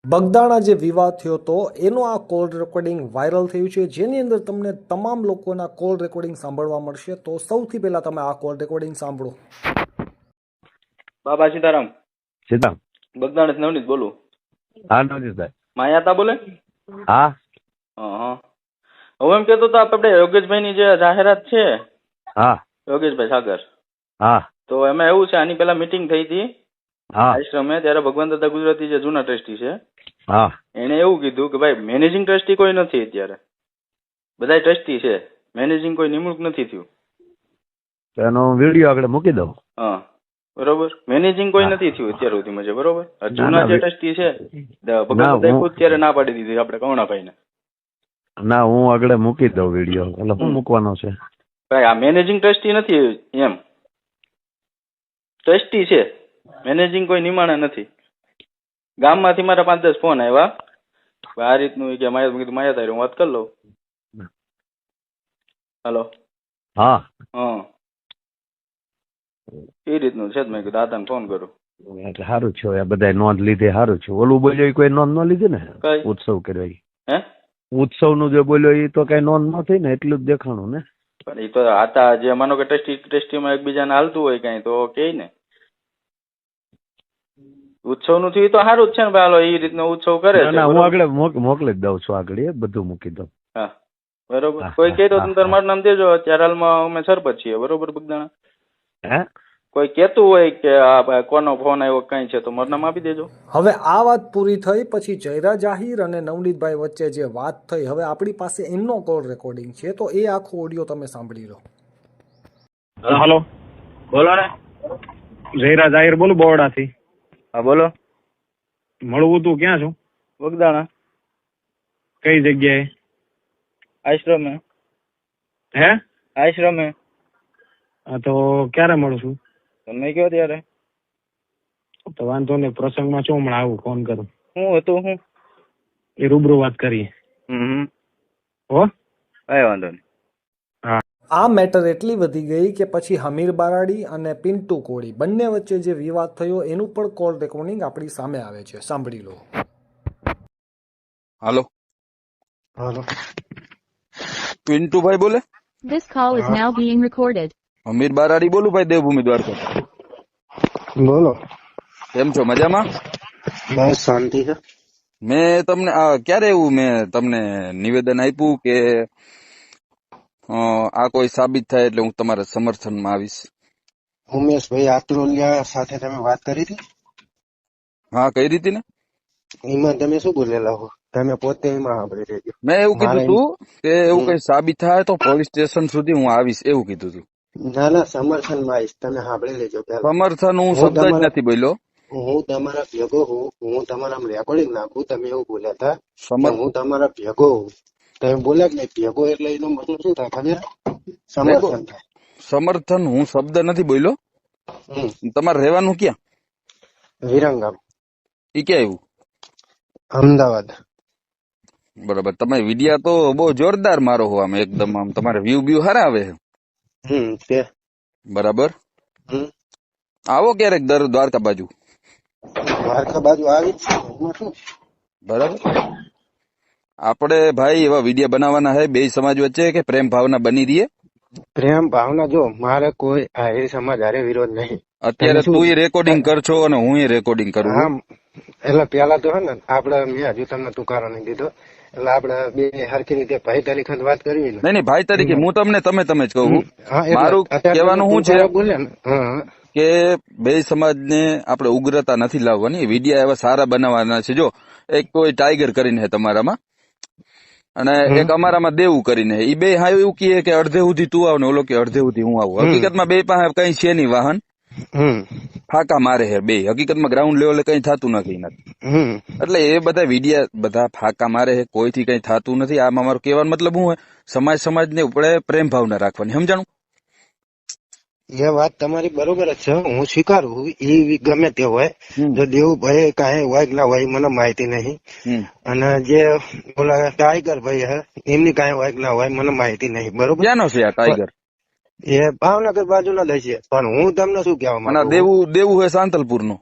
બગદાણા જે વિવાદ થયો હતો એનો આ કોલ રેકોર્ડિંગ વાયરલ થયું છે, જેની અંદર તમને તમામ લોકોના કોલ રેકોર્ડિંગ સાંભળવા મળશે. તો સૌથી પહેલા તમે આ કોલ રેકોર્ડિંગ સાંભળો. બાબા સીતારામ, સીતારામ. બગદાણા નવનીત બોલું. હા નવજીતભાઈ. માયાતા બોલે? હા હા. હું એમ કેતો હતો આપણે યોગેશભાઈ ની જે જાહેરાત છે, હા યોગેશભાઈ સાગર, હા તો એમાં એવું છે, આની પેલા મીટિંગ થઈ હતી હા આશ્રમે, ત્યારે ભગવાન દાદા ગુજરાતી જે જૂના ટ્રસ્ટી છે હા એને એવું કીધું કે ભાઈ મેનેજિંગ ટ્રસ્ટી કોઈ નથી અત્યારે, બધા ટ્રસ્ટી છે, મેનેજિંગ કોઈ નિમણૂક નથી થયું. તો એનો વિડીયો આગળ મૂકી દઉં. હા બરોબર, મેનેજિંગ કોઈ હા. નથી થયું અત્યાર સુધીમાં છે. બરોબર, આ ના, જૂના ના, જે ટ્રસ્ટી છે ભગવાન દાદાએ ખુદ ત્યારે ના પાડી દીધી આપણે કવણાભાઈ ને. ના હું આગળ મૂકી દઉં વિડીયો. એટલે શું મૂકવાનો છે? ભાઈ આ મેનેજિંગ ટ્રસ્ટી નથી એમ, ટ્રસ્ટી છે, મેનેજિંગ કોઈ નિમાણા નથી. ગામમાંથી મારા 5-10 ફોન આવ્યા આ રીતનું કે માયા તારી હું વાત કરી લઉં. હાલો. હા હા એ રીતનું છે. મેં કીધું દાદાને ફોન કરું. એટલે સારું છે. આ બધા નોંધ લીધે સારું છે. ઓલું બોલ્યો એ કોઈ નોંધ ન લીધી ને? કઈ ઉત્સવ કર્યો ઈ. હે ઉત્સવ નું જે બોલ્યો એ તો કઈ નોંધ ન થઈ ને, એટલું જ દેખાણું ને. પણ એ તો આતા જે માનો કે ટ્રસ્ટીમાં એકબીજાને હાલતું હોય કઈ તો કે ને ઉત્સવ નું થયું તો સારું જ છે ને ભાઈ. હાલો એ રીતનો ઉત્સવ કરે ના છે. ના હું બરોબર? આગળ મોકલી જ દઉં છું. આગળ એ બધું મૂકી દઉં. હા બરોબર. હા, કોઈ હા, કહે તો હા, તમે મારું નામ દેજો. અત્યારે હાલમાં અમે સરપંચ છીએ. બરોબર બગદાણા. હે કોઈ કહેતું હોય કે આ ભાઈ કોનો ફોન આવ્યો કઈ છે તો મારું નામ આપી દેજો. હવે આ વાત પૂરી થઈ પછી જયરા જાહીર અને નવનીતભાઈ વચ્ચે જે વાત થઈ, હવે આપણી પાસે એમનો કોલ રેકોર્ડિંગ છે, તો એ આખો ઓડિયો તમે સાંભળી લો. હલો, બોલો ને. જયરા જાહેર બોલું બોરડાથી. હા બોલો. મળવું તું ક્યાં છું? બગદાણા કઈ જગ્યાએ? આશ્રમે. હે? આશ્રમે હા તો ક્યારે મળું છું? તમે કયો ત્યારે. તો વાંધો નહીં, પ્રસંગમાં છું હમણાં આવું, ફોન કરું. હું હતું હું એ રૂબરૂ વાત કરીએ. હો કઈ વાંધો નહીં. આ મેટર એટલી વધી ગઈ કે પછી હમીર બારાડી અને પિન્ટુ કોળી બંને વચ્ચે જે વિવાદ થયો એનું પણ કોલ રેકોર્ડિંગ આપણી સામે આવે છે. સાંભળી લો. હાલો, હાલો. પિન્ટુભાઈ બોલે? This call is now being recorded. અમીર બારાડી બોલું ભાઈ, દેવભૂમિ દ્વારકા. બોલો. કેમ છો? મજામાં? બસ શાંતિ છે. મેં તમને ક્યારે એવું મેં તમને નિવેદન આપ્યું કે આ કોઈ સાબિત થાય એટલે હું તમારા સમર્થનમાં આવીશ? ઉમેશભાઈ આત્રોલિયા સાથે તમે વાત કરી હતી? હા કઈ રીતે ને? એમાં તમે શું બોલેલા હો? તમે પોતે એમાં સાંભળી રહેજો. મેં એવું કીધું મારે તું કે એવું કઈ સાબિત થાય તો પોલીસ સ્ટેશન સુધી હું આવીશ, એવું કીધું તું. ના ના, સમર્થનમાં આવીશ, તમે સાંભળી લેજો પેલા. સમર્થન હું હું શબ્દ જ તમારા નથી બોલ્યો. હું તમારા ભેગો હું, હું તમારા રેકોર્ડિંગ નાખું. તમે એવું બોલ્યા હતા કે સમર હું તમારા ભેગો હું. તમે બોલ્યા કે નહીં ભેગો, એટલે એનો મતલબ શું થાય ખબર? સમર્થન થાય. સમર્થન હું શબ્દ નથી બોલ્યો. તમારે રહેવાનું ક્યાં? વિરંગામ, ઈ ક્યાં આવ્યું? અમદાવાદ. બરાબર. તમે વિડિયા તો બહુ જોરદાર મારો હો, આમ એકદમ આમ તમારે વ્યૂ સારા આવે છે. તે બરાબર. આવો ક્યારેક દ્વારકા બાજુ. દ્વારકા બાજુ આવી જ છે, એમાં શું? બરાબર. આપણે ભાઈ એવા વિડિયા બનાવવાના છે બે સમાજ વચ્ચે કે પ્રેમ ભાવના બની રહીએ. પ્રેમ ભાવના જો મારે કોઈ આહિર સમાજ હારે વિરોધ નહીં. અત્યારે તું એ રેકોર્ડિંગ કરશો અને હું એ રેકોર્ડિંગ કરું. હા, એટલે પેલા તો હે ને આપડે મેં હજુ તમને તુકારો નહીં દીધો, એટલે આપડે બે હરખી રીતે ભાઈ તરીકે જ વાત કરવી ને. નહીં ભાઈ તરીકે હું તમને તમે જ કહું. હા, એટલે મારું અત્યારે કહેવાનું શું છે તુકારો બોલ્યા ને. હા, કે બે સમાજને આપણે ઉગ્રતા નથી લાવવાની, વિડિયા એવા સારા બનાવવાના છે. જો એક કોઈ ટાઈગર કરીને છે તમારામાં અને એક અમારામાં દેવું કરીને, એ બે હા એવું કહે કે અડધે સુધી તું આવ ને ઓલો કે અડધે સુધી હું આવું. હકીકતમાં બે પાસે કઈ છે નહીં વાહન, ફાકા મારે હે બે. હકીકતમાં ગ્રાઉન્ડ લેવલે કઈ થતું નથી. એટલે એ બધા વિડિયા બધા ફાકા મારે હે, કોઈથી કઈ થતું નથી. આમાં મારો કહેવાનો મતલબ શું હોય, સમાજને ઉપર પ્રેમ ભાવના રાખવાની. સમજાણું? એ વાત તમારી બરોબર જ છે, હું સ્વીકારું. એ ગમે તે હોય, જો દેવુભાઈ કાંઈ હોય કે ના હોય મને માહિતી નહીં, અને જે ઓલા ટાઈગર ભાઈ હે એમની કાંઈ હોય કે ના હોય મને માહિતી નહીં. બરોબર. ક્યાંનો છે આ ટાઈગર? એ ભાવનગર બાજુનો જ હશે, પણ હું તમને શું કહેવા અને માંગુ દેવું હોય સાંતલપુર નો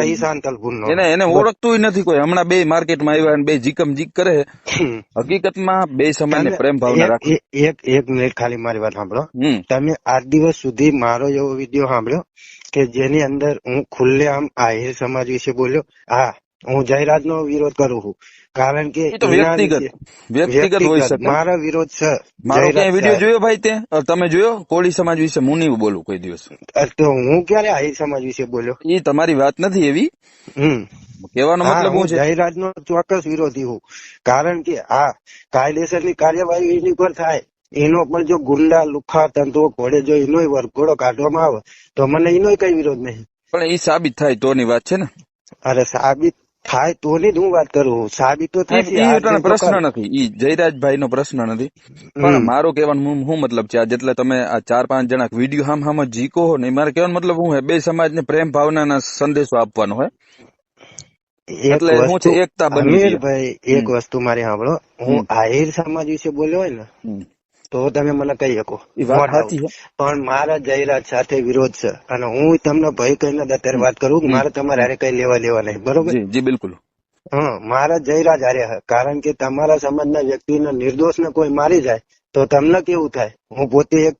ઈ સાંતલપુર નો એને ઓળખતું નથી કોઈ. હમણાં બે માર્કેટમાં આવ્યા અને બે જીકમ જીક કરે. હકીકતમાં બે સમાજને પ્રેમ ભાવના રાખવી. એક મિનિટ ખાલી મારી વાત સાંભળો. હમ તમે આજ દિવસ સુધી મારો એવો વિડીયો સાંભળ્યો કે જેની અંદર હું ખુલ્લેઆમ આહિર સમાજ વિશે બોલ્યો? હા, હું જયરાજ નો વિરોધ કરું છું, કારણ કે એ તો એના વિશે વ્યક્તિગત હોઈ શકે. મારો વિરોધ છે. મારો ક્યાંય વિડીયો જયરાજ જોયો ભાઈ તે? તમે જોયો? કોળી સમાજ વિશે હું નહીં બોલું કોઈ દિવસ. સાહેબ, તો હું ક્યારે આહિર સમાજ વિશે બોલ્યો? એ તમારી વાત નથી એવી. કહેવાનો હા, મતલબ હું શું છે? જયરાજ નો ચોક્કસ વિરોધી હું, કારણ કે હા, કાયદેસરની કાર્યવાહી એની પર થાય. એનો પણ જો ગુંડા લુખા તંતુઓ ઘોડે જો એનો વરઘોડો કાઢવામાં આવે તો મને એનો કઈ વિરોધ નહીં. પણ એ સાબિત થાય તોની વાત છે ને. અરે સાબિત થાય તો ની જ હું વાત કરું. સાબિત તો થાય એ પ્રશ્ન નથી. ઈ જયરાજભાઈ નો પ્રશ્ન નથી. પણ મારો કહેવાનો શું મતલબ છે? જેટલે તમે આ 4-5 જણા વિડીયો હામ જીકો હો ને, મારે કહેવાનો મતલબ શું હે? બે સમાજને પ્રેમ ભાવનાના સંદેશો આપવાનો હોય. એટલે શું છે? એકતા બની છે. અમીરભાઈ, એક વસ્તુ મારી સાંભળો. હું આહિર સમાજ વિશે બોલ્યો હોય ને તો તમે મને કહી શકો, પણ મારા જયરાજ સાથે વિરોધ છે. અને હું તમને ભાઈ કહીને અત્યારે વાત કરું કે મારે તમારે હારે કઈ લેવા દેવા નહીં, બરોબર? જી બિલકુલ. હા, મારા જયરાજ હારે છે, કારણ કે તમારા સમાજના વ્યક્તિને નિર્દોષને કોઈ મારી જાય તો તમને કેવું થાય? હું પોતે એક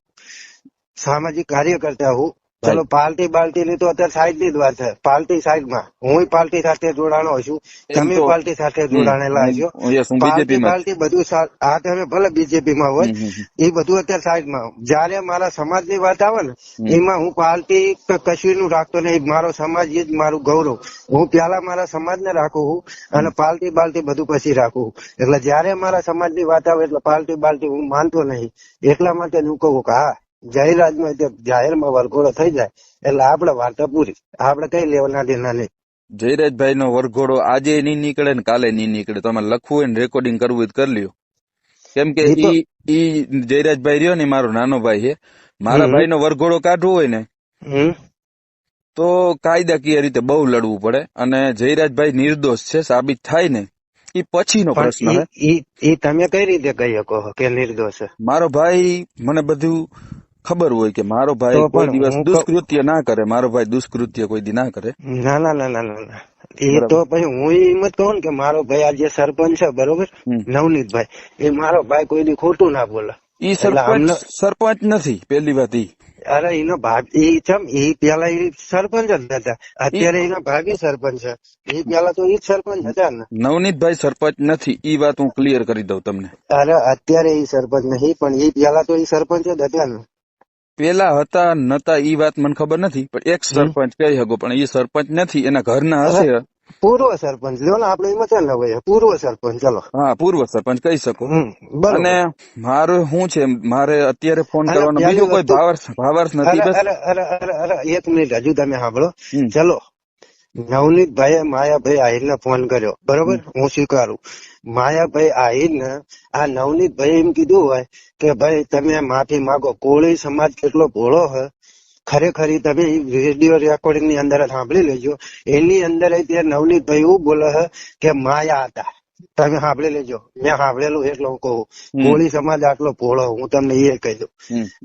સામાજિક કાર્યકર્તા હું. ચલો, પાર્ટી બાલ્ટી ની તો અત્યારે સાઈડ ની જ વાત છે. પાર્ટી સાઈડમાં, હું પાર્ટી સાથે જોડાણો છું, તમે પાર્ટી સાથે જોડાણેલા છો. પાર્ટી બાલ્ટી બધું આ તમે ભલે બીજેપી માં હોય, એ બધું અત્યારે સાઈડમાં. જયારે મારા સમાજ ની વાત આવે ને, એમાં હું પાર્ટી કશું નું રાખતો નહીં. મારો સમાજ એ જ મારું ગૌરવ. હું પેલા મારા સમાજ ને રાખું છું અને પાર્ટી બાલ્ટી બધું પછી રાખું. એટલે જયારે મારા સમાજ ની વાત આવે એટલે પાર્ટી બાલ્ટી હું માનતો નહીં. એટલા માટે હું કહું કે હા, જયરાજ નો જાહેરમાં વરઘોડો થઈ જાય એટલે આપડે વાર્તા પૂરી. આપડે કઈ લેવાના દેના નહીં. જયરાજભાઈ નો વરઘોડો આજે નહીં નીકળે ને કાલે નહીં નીકળે. તમારે લખવું હોય ને રેકોર્ડિંગ કરવું હોય કરી લ્યો. કેમ કે ઈ જયરાજભાઈ રહ્યો ને મારો નાનો ભાઈ છે. મારા ભાઈ નો વરઘોડો કાઢવો હોય ને તો કાયદાકીય રીતે બહુ લડવું પડે. અને જયરાજભાઈ નિર્દોષ છે સાબિત થાય ને એ પછીનો પ્રશ્ન છે. એ તમે કઈ રીતે કહી શકો કે નિર્દોષ છે? મારો ભાઈ, મને બધું ખબર હોય કે મારો ભાઈ કોઈ દિવસ દુષ્કૃત્ય ના કરે. મારો ભાઈ દુષ્કૃત્ય કોઈ દી ના કરે. ના ના ના ના ના, એ તો પછી હું એમ જ કહું ને કે મારો ભાઈ આ જે સરપંચ છે, બરોબર, નવનીતભાઈ, એ મારો ભાઈ કોઈ દી ખોટું ના બોલે. ઈ સરપંચ નથી. પેલી વાત ઈ. અરે એનો ભાગ એ પેલા એ સરપંચ જ હતા, અત્યારે એના ભાભી સરપંચ છે. એ પેલા તો એ જ સરપંચ હતા ને. નવનીતભાઈ સરપંચ નથી, ઈ વાત હું ક્લિયર કરી દઉં તમને. અરે અત્યારે એ સરપંચ નહીં, પણ એ પેલા તો એ સરપંચ જ હતા ને. પેલા હતા નતા ઈ વાત મને ખબર નથી, પણ એક સરપંચ કહી શકો. પણ એ સરપંચ નથી, એના ઘરના હશે. પૂર્વ સરપંચ લ્યો ને, આપડે એમાં ચાલ હોય પૂર્વ સરપંચ. ચલો, હા, પૂર્વ સરપંચ કહી શકો. અને મારે શું છે, મારે અત્યારે ફોન કરવાનો બીજો કોઈ ભાવાર્થ નથી. અરે એક મિનિટ હજુ તમે સાંભળો. ચલો, નવનીતભાઈ માયાભાઈ આહિર ને ફોન કર્યો, બરોબર, હું સ્વીકારું. માયાભાઈ આહિર ને આ નવનીતભાઈ એમ કીધું હોય કે ભાઈ તમે માફી માંગો. કોળી સમાજ કેટલો ભોળો છે ખરેખર. તમે રેડિયો રેકોર્ડિંગ ની અંદર સાંભળી લેજો. એની અંદર નવનીતભાઈ એવું બોલે છે કે માયા હતા. તમે સાંભળી લેજો, મેં સાંભળેલું એટલે હું કહું. કોળી સમાજ આટલો ભોળો, હું તમને એ કહી દઉં.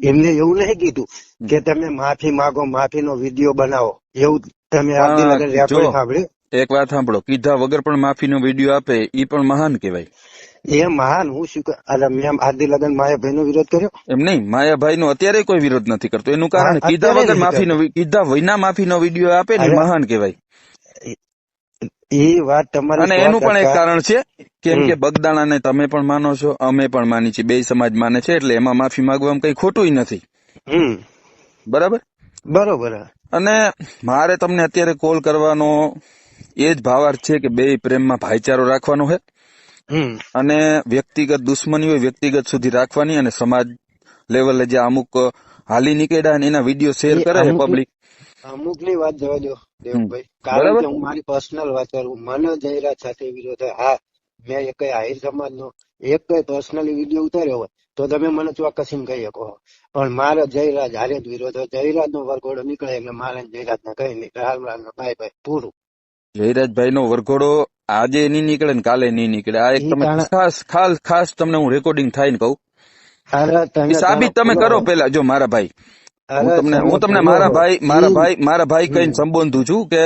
એમને એવું નહીં કીધું કે તમે માફી માંગો, માફીનો વિડીયો બનાવો, એવું તમે આદિ લગન રેકોર્ડિંગ સાંભળ્યું? એક વાત સાંભળો, કીધા વગર પણ માફીનો વિડીયો આપે એ પણ મહાન કહેવાય. એ મહાન. હું શું મેં આદિ લગન માયાભાઈ નો વિરોધ કર્યો? એમ નહીં, માયાભાઈ નો અત્યારે કોઈ વિરોધ નથી કરતો. એનું કારણ કીધા વગર કીધા વિના માફીનો વિડીયો આપે ને મહાન કહેવાય. એ વાત તમારી. અને એનું પણ એક કારણ છે, કેમ કે બગદાણાને તમે પણ માનો છો, અમે પણ માની છીએ, બે સમાજ માને છે, એટલે એમાં માફી માંગવામાં કઈ ખોટું નથી. બરાબર બરોબર. અને મારે તમને અત્યારે કોલ કરવાનો એ જ ભાવાર્થ છે કે બે પ્રેમમાં ભાઈચારો રાખવાનો છે. અને વ્યક્તિગત દુશ્મની હોય વ્યક્તિગત સુધી રાખવાની. અને સમાજ લેવલે જે અમુક હાલી નીકળ્યા ને એના વિડીયો શેર કરે છે પબ્લિક. અમુક ની વાત જવા દો દેવભાઈ, કારણ કે હું મારી પર્સનલ વાત કરું. મને જયરાજ સાથે વિરોધ. હા, મેં એક આહિર સમાજ નો એક પર્સનલી વિડીયો ઉતાર્યો હોય તો તમે મને ચોક્કસ કહી શકો. પણ મારે જયરાજ હારે જ વિરોધ હોય. જયરાજ નો વરઘોડો નીકળે એટલે મારે જયરાજ ને કઈ નહીં. હાલ ભાઈ ભાઈ પૂરું. જયરાજભાઈ નો વરઘોડો આજે નહીં નીકળે ને કાલે નહીં નીકળે. આ એક તમે ખાસ તમને હું રેકોર્ડિંગ થાય ને કહું અરે તમે સાબિત તમે કરો પેલા. જો મારા ભાઈ, હું તમને મારા ભાઈ કહીને સંબોધું છું કે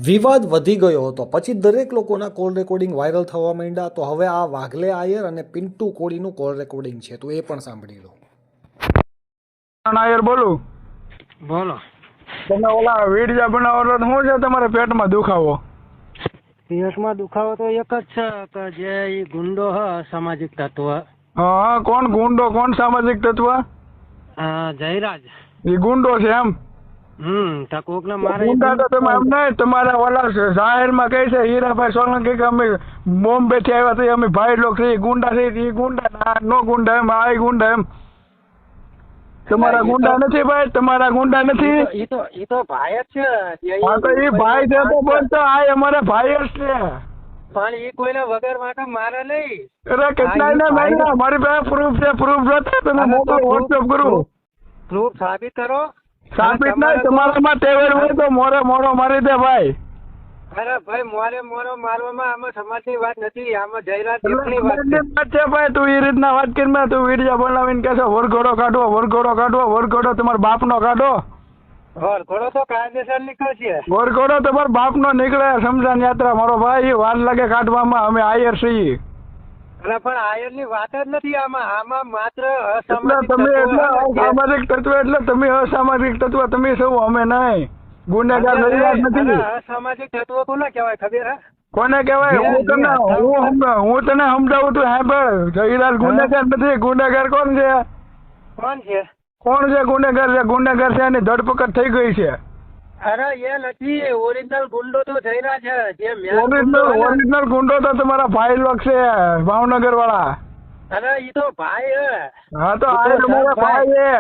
વિવાદ વધી ગયો હતો. પછી દરેક લોકોના કોલ રેકોર્ડિંગ વાયરલ થવા માંડ્યા. તો હવે આ વાઘલે આયર અને પિન્ટુ કોળીનું કોલ રેકોર્ડિંગ છે, તો એ પણ સાંભળી લો. નાયર બોલું. બોલો. તમે ઓલા વિડીયો બનાવો તો શું છે તમારે પેટમાં દુખાવો? પેટમાં દુખાવો તો એક જ છે કે જે ઈ ગુંડો હ સામાજિક તત્વ. હા, કોણ ગુંડો? કોણ સામાજિક તત્વ? જયરાજ. એ ગુંડો છે એમ? તો કોક ને મારે ગુંડા તો તમે એમ નહીં, તમારા ઓલા જાહેરમાં કહે છે હીરાભાઈ સોલંકી કે અમે બોમ્બે થી આવ્યા તો અમે ભાઈ લોક છે, ગુંડા છે. એ ગુંડા નો ગુંડા એમ, આ ગુંડા એમ. તમારા ગુંડા નથી ભાઈ, તમારા ગુંડા નથી. ઈ તો ભાઈ જ છે. હા તો એ ભાઈ છે તો બોલતો આ અમારા ભાઈ જ છે. પણ ઈ કોઈને વગર માટે મારે નહીં. અરે કેટલાય ને ભાઈ, મારી પાસે પ્રૂફ છે. પ્રૂફ જોતા તમે મોકલો, વોટ્સએપ કરું. પ્રૂફ સાબિત કરો. સાબિત નહીં, તમારામાં ટેવેડ હોય તો મોરે મોરો મારી દે ભાઈ. અરે ભાઈ મોરો મારવામાં આમાં સમાજની વાત નથી, આમાં જયરાજ ની વાત છે ભાઈ. તું એ રીતના વાત કરી, તું વિડીયો બનાવીને કહેશો વરઘોડો વરઘોડો તમારા બાપનો કાઢો. વરઘોડો તો કાયદેસર નીકળશે. વરઘોડો તમારા બાપનો નીકળે. સમજાન યાત્રા મારો ભાઈ, વાર લાગે કાઢવામાં. અમે આયર છીએ. અરે પણ આયર ની વાત જ નથી આમાં માત્ર અસામાજિક તત્વ એટલે તમે અસામાજિક તત્વ. તમે શું? અમે નહીં. ગુનેગાર નથી. અસામાજિક તત્વો કોને કહેવાય ખબર હે? કોને કહેવાય? હું તને સમજાવું તું. હા ભાઈ, જયરાજ ગુનેગાર નથી. ગુનેગાર કોણ છે? કોણ છે ગુનેગાર? છે ગુનેગાર છે, એની ધરપકડ થઈ ગઈ છે. અરે એ નથી, ઓરિજિનલ ગુંડો તો જયરાજ છે. ઓરિજિનલ ગુંડો તો તમારા ભાઈ લોક છે, ભાવનગર વાળા. અરે ઈ તો ભાઈ હે. હા તો આ તમારા ભાઈ છે.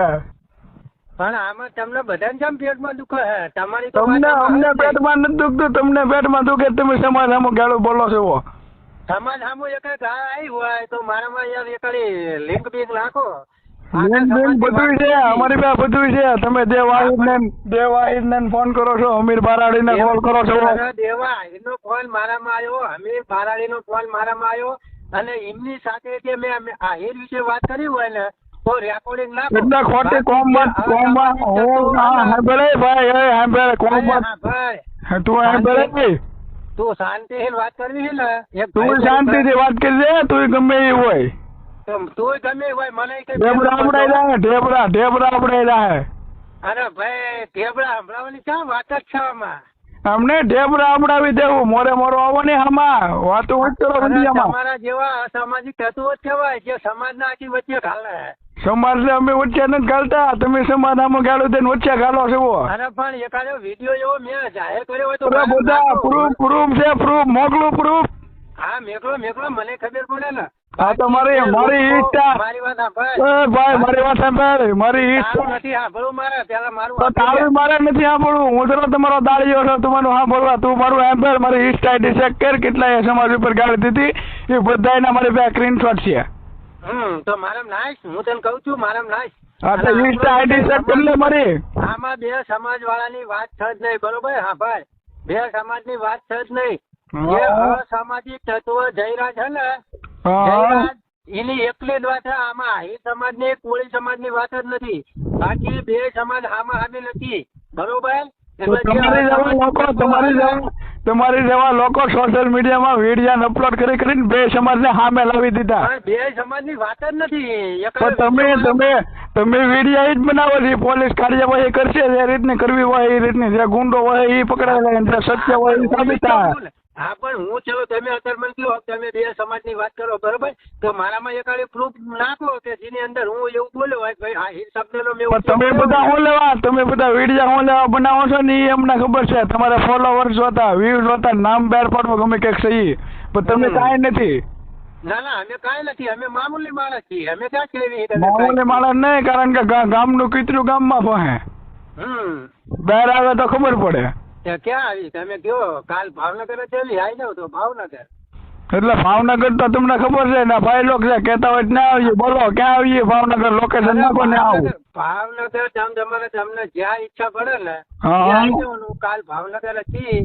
પણ આમાં તમને બધાને કેમ પેટમાં દુખે છે? તમારી તમને અમને પેટમાં નથી દુખતું, તમને પેટમાં દુખે. તમે સમાજ સામુ ગાળું બોલો છો. સમાજ સામુ એક ગાળ આવી હોય તો મારામાં યાર એક લિંક બીક નાખો. બધું છે અમારી પાસે, બધું છે. તમે દેવાહિદ ને ફોન કરો છો, અમીર બારાડી ને કોલ કરો છો. દેવાહિદ નો ફોન મારામાં આવ્યો, અમીર બારાડી નો ફોન મારામાં આવ્યો, અને એમની સાથે જે મેં આહિર વિશે વાત કરી હોય ને તો રેકોર્ડિંગ નાખો. એટલે ખોટી કોમમાં ભાઈ તું શાંતિથી વાત કરવી છે ને? તું શાંતિથી વાત કરી દે. તું ગમે એ હોય, તું ગમે હોય, મને ઢેબરા આપડે જાય. અરે ભાઈ, ઢેબરા સંભળાવવાની ક્યાં વાત જ છે આમાં? અમને ઢેબરા આપડાવી દેવું. મોરો આવો ને આમાં વાતો કરો. તમારા જેવા અસામાજિક તત્વો જ કહેવાય જે સમાજના આખી વચ્ચે ઘાલે. સમાજ અમે વચ્ચે નથી ઘાલતા. તમે સમાજ આમાં ગાળો દઈને વચ્ચે ઘાલો છો. અરે પણ એકાદો વિડીયો એવો મેં જાહેર કર્યો હોય તો બધા પ્રૂફ છે. પ્રૂફ મોકલું. પ્રૂફ હા મેકલો મને ખબર પડે ને. હા તો મારી ઈચ્છા. મારી વાત સાંભળ ભાઈ, મારી વાત સાંભળ. મારી ઈચ્છા નથી સાંભળવું મારે. પેલા મારું તારું મારે નથી સાંભળવું. હું તો તમારો દાળીઓ છું. તમારું સાંભળવા. તું મારું સાંભળ. મારી ઈચ્છા આઈડી ચેક કર. કેટલાય સમાજ ઉપર ગાળી દીધી એ બધા મારી પાસે સ્ક્રીનશોટ છે. તો મારામ નાઈશ. હું તને કઉ છું મારામ નાઈશ. હા તો ઈચ્છા આઈડી ચેક કરી લે મારી. આમાં બે સમાજ વાળાની વાત છે જ નહીં. બરોબર? હા ભાઈ, બે સમાજ ની વાત છે જ નહીં. જે અસામાજિક તત્વ જયરાજ છે ને, જયરાજ એની એકલી જ વાત છે આમાં. આહિર સમાજ ની કોળી સમાજ ની વાત જ નથી. બાકી બે સમાજ આમાં સામે નથી. બરોબર? તમારી જેવા લોકો સોશિયલ મીડિયામાં વિડીયો અપલોડ કરીને બે સમાજને સામે લાવી દીધા. બે સમાજ ની વાત જ નથી. તમે વિડીયો જ બનાવો છો. પોલીસ કાર્યવાહી કરશે જે રીતની કરવી હોય એ રીતની. જે ગુંડો હોય એ પકડાયેલા, જે સત્ય હોય એ સાબિત થાય. હા પણ હું ચલો તમે અત્યારે મને કહો તમે બે સમાજ ની વાત કરો. બરોબર? તો મારામાં એકાડી પ્રૂફ નાખો કે જેની અંદર હું એવું બોલ્યો હોય ભાઈ આ હિર શબ્દ નો મેં. તમે બધા શું લેવા? તમે બધા વિડીયો શું લેવા બનાવો છો ને એ અમને ખબર છે. તમારા ફોલોવર્સ જોતા, વ્યૂઝ જોતા, નામ બહાર પાડવો ગમે કંઈક સહી. પણ તમે કાંઈ નથી. ના અમે કાંઈ નથી. અમે મામૂલી માણસ છીએ. અમે ક્યાં કેવી મામૂલી માણસ નહીં, કારણ કે ગામનું કીતરું ગામમાં પહોંચે. બહાર આવે તો ખબર પડે. ક્યાં આવી તમે કયો? કાલ ભાવનગર જ આવી જાવ તો ભાવનગર. એટલે ભાવનગર તો તમને ખબર છે ને, ભાઈ લોકો છે કહેતા હોય ના આવીએ. બોલો ક્યાં આવીએ? ભાવનગર લોકેશન નાખો ને આવું. ભાવનગર તમને જ્યાં ઈચ્છા પડે ને ત્યાં આવી જવાનું. કાલ ભાવનગર છીએ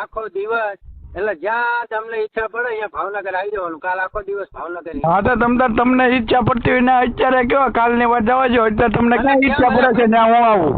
આખો દિવસ. એટલે જ્યાં તમને ઈચ્છા પડે અહીંયા ભાવનગર આવી જવાનું. કાલ આખો દિવસ ભાવનગર. હા તો તમને ઈચ્છા પડતી હોય ને અત્યારે કેવા કાલની વાત જવા જો એટલે તમને ક્યાં ઈચ્છા પડે છે ને હું આવું.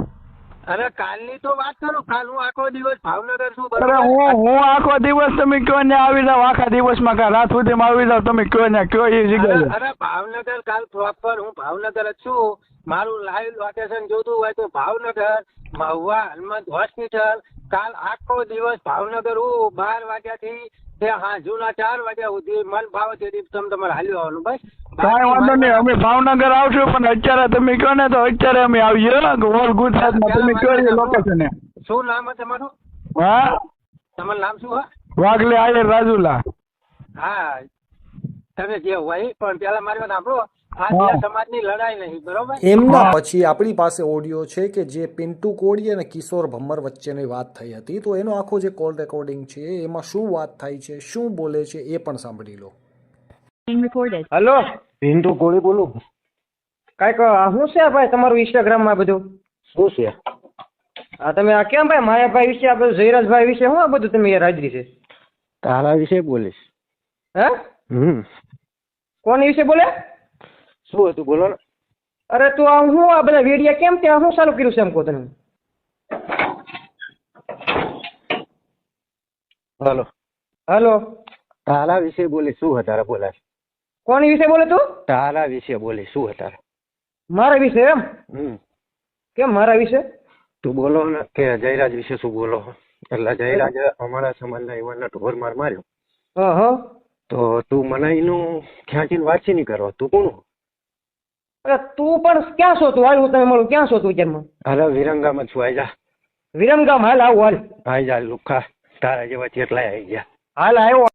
અરે કાલની તો વાત કરું. કાલ હું આખો દિવસ ભાવનગર છું. અરે બરોબર? હું આખો દિવસ તમે કયો ને આવી જાવ આખા દિવસમાં કાલ રાત સુધીમાં આવી જાવ તમે કયો ને કયો એ જગ્યાએ. અરે ભાવનગર કાલ પ્રોપર હું ભાવનગર જ છું. મારું લાઈવ લોકેશન જોતું હોય તો ભાવનગર મહુવા હનુમંત હોસ્પિટલ. કાલ આખો દિવસ ભાવનગર હું 12 વાગ્યાથી તે હાંજુના 4 વાગ્યા સુધી મન ભાવે તેથી તમારે હાલ્યું આવવાનું. બસ કાંઈ વાંધો નહીં અમે ભાવનગર આવશું પણ અત્યારે તમે કહો ને તો અત્યારે અમે આવીએ ઓલ ગુજરાતમાં તમે કયો એ લોકેશન. શું નામ છે તમારું? હા તમારું નામ શું? વાઘલે આયર રાજુલા. હા તમે જે હોય પણ પેલા મારી વાત સાંભળો. આ બે સમાજની લડાઈ નહીં. બરોબર? એમના પછી આપણી પાસે ઓડિયો છે કે જે પિન્ટુ કોળી અને કિશોર ભમ્મર વચ્ચેની વાત થઈ હતી, તો એનો આખો જે કોલ રેકોર્ડિંગ છે એમાં શું વાત થાય છે, શું બોલે છે એ પણ સાંભળી લો. Being recorded. હલો પિન્ટુ કોળી બોલું. કાંઈક શું છે ભાઈ તમારું ઇન્સ્ટાગ્રામમાં બધું? શું છે? હા તમે આ કેમ ભાઈ માયાભાઈ વિશે આ બધું જયરાજભાઈ વિશે શું આ બધું તમે યાર હાજરી છે? તારા વિશે બોલીશ. હે? કોની વિશે બોલે? શું હતું બોલો ને. અરે તું આ હું આ બધા વિડીયા કેમ ત્યાં શું ચાલુ કર્યું છે એમ કહો તમે? હલો હલો તારા વિશે બોલી શું તારા બોલાય? કોની વિશે બોલે તું? તારા વિશે બોલી શું તારા? મારા વિશે એમ? કેમ મારા વિશે? તું બોલો ને કે જયરાજ વિશે શું બોલો? એટલે જયરાજ અમારા સમાજના યુવાનના ઢોર માર માર્યો. તો તું મને એનું ખેંચીને વાંચી નહીં કરો. તું કોણ? અરે તું પણ ક્યાં છો તું? આવ્યું તમે મળું ક્યાં છો તું અત્યારમાં? અરે વિરંગામાં છું. આઈ જા વિરમગામ. હાલ આવું હાલ. આઈ જા લુખા તારા જેવા કેટલાય આવી ગયા. હાલ આવ્યો.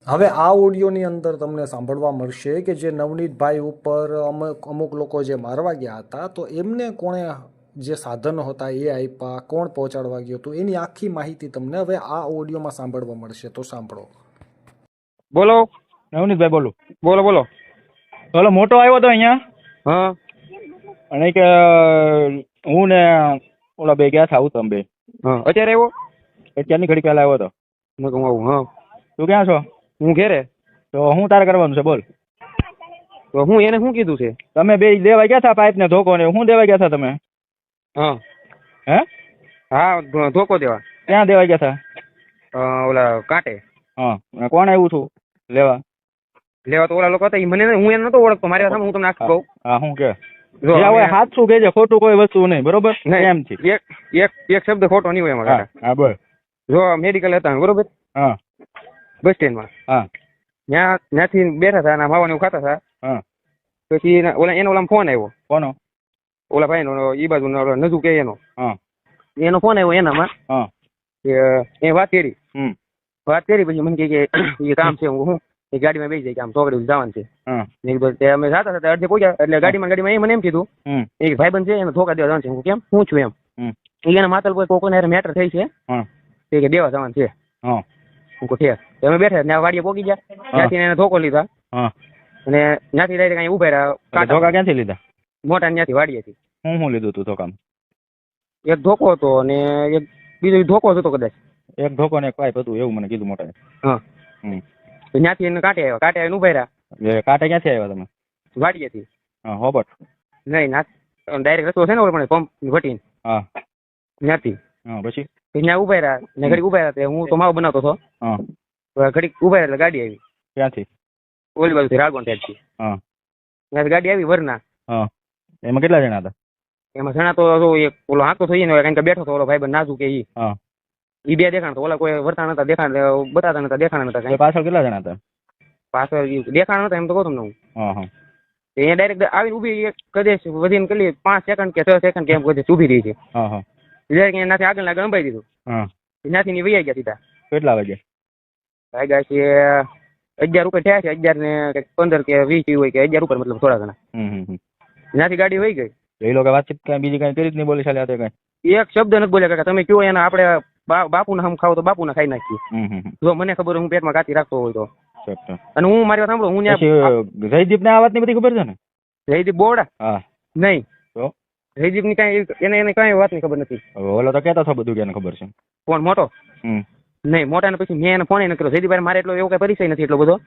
હવે આ ઓડિયોની અંદર તમને સાંભળવા મળશે કે જે નવનીતભાઈ ઉપર અમુક લોકો જે મારવા ગયા હતા તો એમને કોણે જે સાધનો હતા એ આપ્યા, કોણ પહોંચાડવા ગયું હતું, એની આખી માહિતી તમને હવે આ ઓડિયોમાં સાંભળવા મળશે. તો સાંભળો. બોલો નવનીતભાઈ બોલું. બોલો બોલો. ઓલો મોટો આવ્યો તો અહીંયા. હા. અને કે હું ને ઓલા બે ગયા હતા ઉત્તમ બે. હા. અત્યારે આવ્યો? અત્યારની ઘડી પહેલા આવ્યો હતો. હું આવું. હા. તું ક્યાં છો? હું ઘેરે. તો શું તારે કરવાનું છે બોલ. તો હું એને શું કીધું છે? તમે બે દેવા ગયા હતા પાઇપ ને ધોકો ને શું દેવા ગયા હતા તમે? હા. હે? હા ધોકો દેવા. ક્યાં દેવા ગયા હતા? ઓલા કાંટે. હા. કોણ આવ્યું છું લેવા? લેવા તો ઓલા લોકો હતા. મને હું એને નતો ઓળખતો. મારી વાત હું તમને આખું કહું. હા શું કે હાથ શું કે ખોટું કોઈ વસ્તુ નહીં બરોબર. એમ છે એક શબ્દ ખોટો નહીં હોય એમાં. હા બોલ. જો મેડિકલ હતા બરોબર. હા. બસ સ્ટેન્ડમાં. હા. ત્યાંથી બેઠા હતા અને માવાનું ખાતા હતા. હા. પછી એને ઓલા ફોન આવ્યો. કોનો? ઓલા ભાઈ નો ઈ બાજુ નજુ કે એનો. હા. એનો ફોન આવ્યો એનામાં. હા. એ વાત કરી. વાત કરી પછી મને કે એ કામ છે હું એ ગાડીમાં બેસી જાય કે આમ ચોકડી જવાનું છે. અમે જતા હતા અડધે પહોંચ્યા એટલે ગાડીમાં મને એમ કીધું એક ભાઈબંધ છે એને ધોકા દેવા જવાનું છે. હું કેમ હું છું એમ. એના માતલ પર કોઈ મેટર થઈ છે કે દેવા જવાનું છે. અમે બેઠા ત્યાં વાડીએ પોકી ગયા. ત્યાંથી એને ધોકો લીધા અને ત્યાંથી ડાયરેક્ટ અહીં ઉભા રહ્યા. ધોકા ક્યાંથી લીધા? મોટા ત્યાંથી વાડીએથી. હું લીધું તું ધોકામાં? એક ધોકો હતો અને એક બીજો ધોકો હતો કદાચ. એક ધોકો ને એક પાઇપ હતું એવું મને કીધું મોટા. હા. ત્યાંથી એને કાંટે આવ્યા. કાંટે આવીને ઉભા રહ્યા. કાંટે ક્યાંથી આવ્યા તમે? વાડીએથી. હા હોબટ. નહીં ડાયરેક્ટ રસ્તો છે ને પણ પંપ વટીને. હા. ત્યાંથી. હા પછી ત્યાં ઉભા રહ્યા ને ઘડીક ઉભા રહ્યા. હું તો માવો બનાવતો હતો. હા. ઘડીક ઉભા રહ્યા એટલે ગાડી આવી. ક્યાંથી? ઓલી બાજુથી રાગોન સાઈડથી. હા. ત્યાંથી ગાડી આવી વરના. હા. એમાં કેટલા જણા હતા? એમાં જણા તો એક ઓલો હાંકતો થઈ ને કારણ કે બેઠો હતો ઓલો ભાઈ નાજુ કે ઈ. હા. ઈ બે દેખાણ તો ઓલા કોઈ વર્તા નતા દેખાણ બતાતા નતા દેખાણ નતા. પાછળ કેટલા જણા હતા? પાછળ દેખાણ નતા એમ તો કહું તમને હું. હા હા. એ ડાયરેક્ટ આવીને ઉભી કદાચ વધીને કેટલી 5 સેકન્ડ કે 6 સેકન્ડ કે એમ કદાચ ઉભી રહી છે. હા હા. એનાથી આગળ અંબાઈ દીધું. હા. ત્યાંથી ની વૈયા ગયા સીધા. કેટલા વાગે? વાગ્યા છે 11 ઉપર થયા છે. 11 ને 15 કે 20 હોય કે 11 ઉપર મતલબ થોડા ઘણા. ત્યાંથી ગાડી વહી ગઈ. એ લોકો વાતચીત કઈ બીજી કઈ કરી જ નહીં બોલી ચાલ્યા કઈ એક શબ્દ નથી બોલ્યા કાકા. તમે કયો એના આપણે બાપુને હમ ખાવ તો બાપુને ખાઈ નાખીએ. જો મને ખબર હું પેટમાં કાચી રાખતો હોય તો. અને હું મારી વાત સાંભળો હું જયદીપ ને આ વાત ની બધી ખબર છે ને? જયદીપ બોવડા? હા. નહીં જયદીપ ની કઈ એને કઈ વાત ની ખબર નથી. ઓલો તો કેતો હતો બધું કે એને ખબર છે. કોણ મોટો? નહીં મોટા ને પછી મેં એને ફોન કર્યો. જયદીપ મારે એટલો એવો કઈ પરિચય નથી એટલો બધો.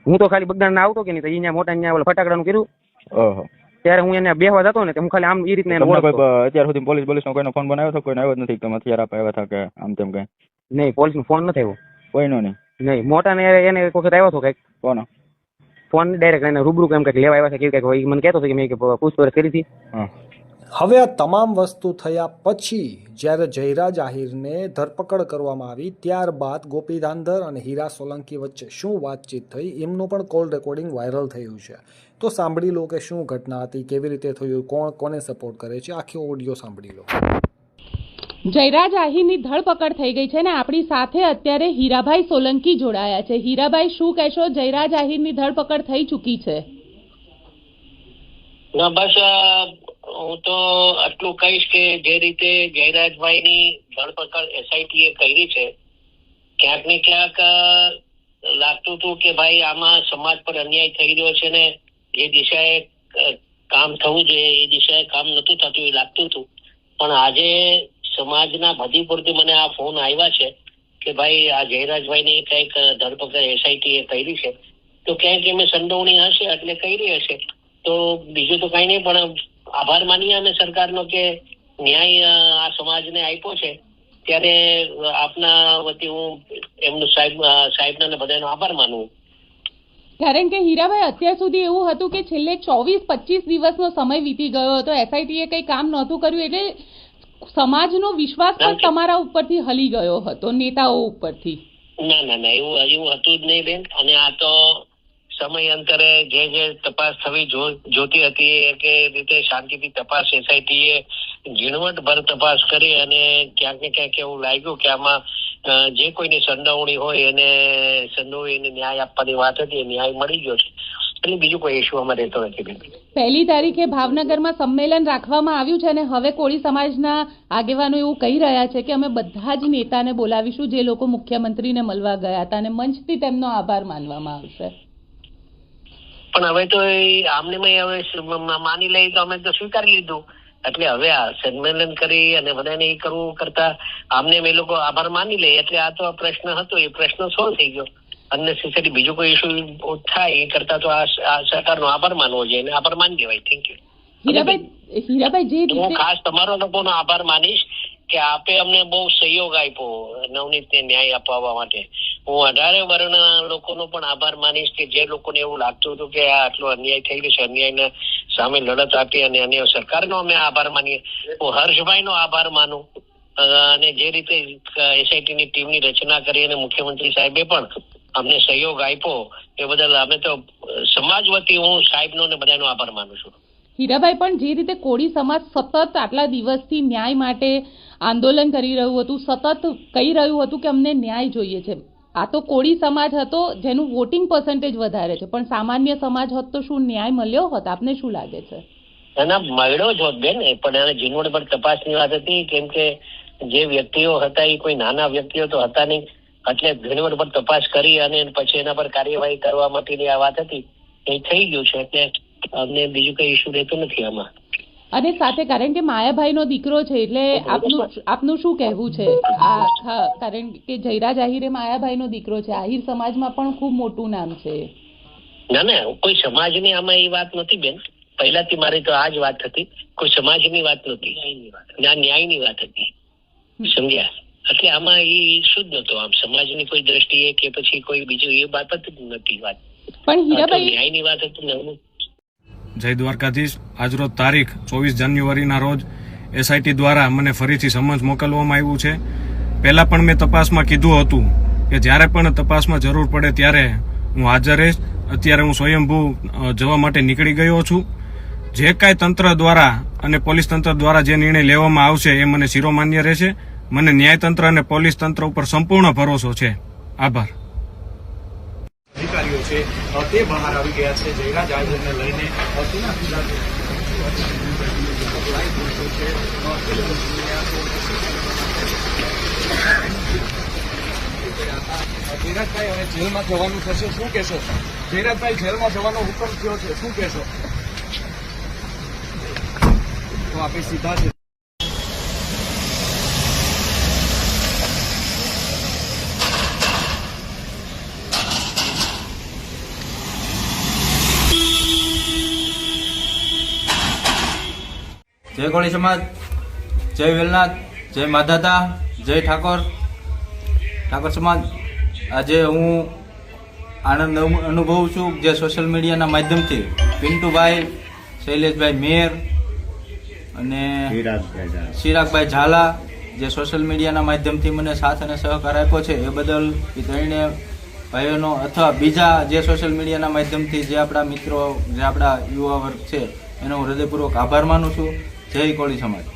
હું તો ખાલી બગદાણ આવતો કે નહીં તો અહીંયા મોટા ને ઓલા ફટાકડાનું કર્યું. ઓહો. ત્યારે હું એને બેહવા જતો ને હું ખાલી આમ એ રીતના અત્યાર સુધી પોલીસ નો કોઈનો ફોન બનાવ્યો હતો? કોઈને આવ્યો જ નથી તમે અત્યારે આવ્યા હતા કે આમ તેમ કઈ? નહીં પોલીસ નો ફોન નથી આવ્યો કોઈનો. નહીં નહીં મોટા ને એને એક વખત આવ્યો હતો કઈક. કોનો ફોન? ડાયરેક્ટ એને રૂબરૂ એમ કઈક લેવા આવ્યા છે કે કઈક મને કહેતો હતો કે મેં પૂછપરછ કરી હતી. હવે આ તમામ વસ્તુ થયા પછી જ્યારે જયરાજ આહિરને ધરપકડ કરવામાં આવી ત્યારબાદ ગોપી ધાંધર અને હીરા સોલંકી વચ્ચે શું વાતચીત થઈ એમનું પણ કોલ રેકોર્ડિંગ વાયરલ થયું છે. તો સાંભળી લો કે શું ઘટના હતી, કેવી રીતે થયું, કોણ કોને સપોર્ટ કરે છે, આખી ઓડિયો સાંભળી લો. જયરાજ આહિરની ધરપકડ થઈ ગઈ છે ને આપણી સાથે અત્યારે હીરાભાઈ સોલંકી જોડાયા છે. હીરાભાઈ શું કહેશો? જયરાજ આહિરની ધરપકડ થઈ ચૂકી છે. ના બસ હું તો આટલું કહીશ કે જે રીતે જયરાજભાઈની ધરપકડ એસઆઈટી એ કરી છે ક્યાંક ને ક્યાંક લાગતું હતું કે ભાઈ આમાં સમાજ પર અન્યાય થઈ રહ્યો છે ને જે દિશાએ કામ થવું જોઈએ એ દિશાએ કામ નતું થતું એ લાગતું હતું. પણ આજે સમાજના બધી પૂરતી મને આ ફોન આવ્યા છે કે ભાઈ આ જયરાજભાઈની કંઈક ધરપકડ એસઆઈટી એ કરી છે તો ક્યાંક એમને સંડોવણી હશે એટલે કરી હશે. તો બીજું તો કઈ નહીં પણ આભાર માનીએ અમે સરકારનો કે ન્યાય આ સમાજને આપ્યો છે ત્યારે આપના વતી હું એમનું સાહેબના બધાનો આભાર માનું. કારણ કે હીરાભાઈ અત્યાર સુધી એવું હતું કે છેલ્લે 24-25 દિવસનો સમય વીતી ગયો હતો. એસઆઈટીએ કંઈ કામ નહોતું કર્યું એટલે સમાજનો વિશ્વાસ પણ તમારા ઉપરથી હલી ગયો હતો, નેતાઓ ઉપરથી. ના એવું હતું જ નહીં બેન. અને આ તો સમયાંતરે જે તપાસ થવી જોતી હતી એ રીતે શાંતિથી તપાસ એસઆઈટીએ ઝીણવટભર તપાસ કરી અને ક્યાંક ને ક્યાંક એવું લાગ્યું કે આમાં જે કોઈની સંડોવણી હોય એને સંડોવીને ન્યાય આપવાની વાત હતી એ ન્યાય મળી ગયો છે એટલે બીજું કોઈ ઇસ્યુ આમાં રહેતો નથી. 1 તારીખે ભાવનગરમાં સંમેલન રાખવામાં આવ્યું છે અને હવે કોળી સમાજના આગેવાનો એવું કહી રહ્યા છે કે અમે બધા જ નેતાને બોલાવીશું જે લોકો મુખ્યમંત્રીને મળવા ગયા હતા અને મંચથી તેમનો આભાર માનવામાં આવશે. પણ હવે તો આમને હવે માની લઈ તો અમે તો સ્વીકારી લીધું એટલે હવે આ સંમેલન કરી અને બધાને એ કરવું કરતા આમને એ લોકો આભાર માની લે એટલે આ તો પ્રશ્ન હતો એ પ્રશ્ન સોલ્વ થઈ ગયો. અનનેસેસરી બીજું કોઈ ઇસ્યુ થાય એ કરતા તો આ સરકારનો આભાર માનવો જોઈએ અને આભાર માની લેવાય. Thank you. હીરાભાઈ, હું ખાસ તમારો લોકોનો આભાર માનીશ કે આપે અમને બહુ સહયોગ આપ્યો નવનીતને ન્યાય અપાવવા માટે. હું 18 વર્ગના લોકોનો પણ આભાર માનીશ કે જે લોકોને એવું લાગતું હતું કે આ આટલો અન્યાય થઈ ગયો છે, અન્યાયના સામે લડત આપી અને અન્ય સરકારનો અમે આભાર માનીએ. હું હર્ષભાઈનો આભાર માનું અને જે રીતે એસઆઈટીની ટીમની રચના કરી અને મુખ્યમંત્રી સાહેબે પણ અમને સહયોગ આપ્યો એ બદલ અમે તો સમાજ વતી હું સાહેબનો અને બધાનો આભાર માનું છું. હીરાભાઈ, પણ જે રીતે કોળી સમાજ સતત આટલા દિવસથી ન્યાય માટે આંદોલન કરી રહ્યું હતું, સતત કહી રહ્યું હતું કે અમને ન્યાય જોઈએ છે, આ તો કોળી સમાજ હતો જેનું વોટિંગ પર્સન્ટેજ વધારે છે, પણ સામાન્ય સમાજ હોત તો શું ન્યાય મળ્યો હોત? આપને શું લાગે છે? એના મળ્યો જ હોત બેન, પણ એને ઝીણવટ પર તપાસની વાત હતી કેમ કે જે વ્યક્તિઓ હતા એ કોઈ નાના વ્યક્તિઓ તો હતા નહીં એટલે ઝીણવટ પર તપાસ કરી અને પછી એના પર કાર્યવાહી કરવા માટેની આ વાત હતી એ થઈ ગયું છે એટલે અમને બીજું કઈ ઇસ્યુ રહેતું નથી આમાં. અને સાથે કારણ કે માયાભાઈનો દીકરો છે એટલે આપનું શું કહેવું છે? કારણ કે જયરાજ આહિર માયાભાઈનો દીકરો છે, આહિર સમાજમાં પણ ખૂબ મોટું નામ છે. ના કોઈ સમાજની આમાં એ વાત નથી બેન, પહેલાથી મારી તો આ જ વાત હતી, કોઈ સમાજની વાત નથી, ન્યાયની વાત હતી, સમજ્યા? એટલે આમાં એ ઇસ્યુ જ નતો આમ સમાજની કોઈ દ્રષ્ટિએ કે પછી કોઈ બીજું એ બાબત જ નથી વાત, પણ હીરાભાઈ ન્યાયની વાત હતી ને. જય દ્વારકાધીશ. આજરોજ તારીખ 24 જાન્યુઆરીના રોજ એસઆઈટી દ્વારા મને ફરીથી સમન્સ મોકલવામાં આવ્યું છે. પહેલાં પણ મેં તપાસમાં કીધું હતું કે જ્યારે પણ તપાસમાં જરૂર પડે ત્યારે હું હાજર રહીશ. અત્યારે હું સ્વયંભૂ જવા માટે નીકળી ગયો છું. જે કાંઈ તંત્ર દ્વારા અને પોલીસ તંત્ર દ્વારા જે નિર્ણય લેવામાં આવશે એ મને શિરોમાન્ય રહેશે. મને ન્યાયતંત્ર અને પોલીસ તંત્ર ઉપર સંપૂર્ણ ભરોસો છે. આભાર. અધિકારીઓ છે તે બહાર આવી ગયા છે જયરાજ આહિરને લઈને. જયરાજભાઈ, હવે જેલમાં જવાનું થશે, શું કહેશો? જયરાજભાઈ, જેલમાં જવાનો હુકમ થયો છે, શું કહેશો? તો આપણે સીધા જ જય કોળી સમાજ, જય વેલનાથ, જય માધાતા, જય ઠાકોર સમાજ. આજે હું આનંદ અનુભવું છું જે સોશિયલ મીડિયાના માધ્યમથી પિન્ટુભાઈ, શૈલેષભાઈ મેર અને ચિરાગભાઈ ઝાલા જે સોશિયલ મીડિયાના માધ્યમથી મને સાથ અને સહકાર આપ્યો છે એ બદલ એ ત્રણે ભાઈઓનો અથવા બીજા જે સોશિયલ મીડિયાના માધ્યમથી જે આપણા મિત્રો, જે આપણા યુવા વર્ગ છે એનો હું હૃદયપૂર્વક આભાર માનું છું. જય કોળી સમાજ.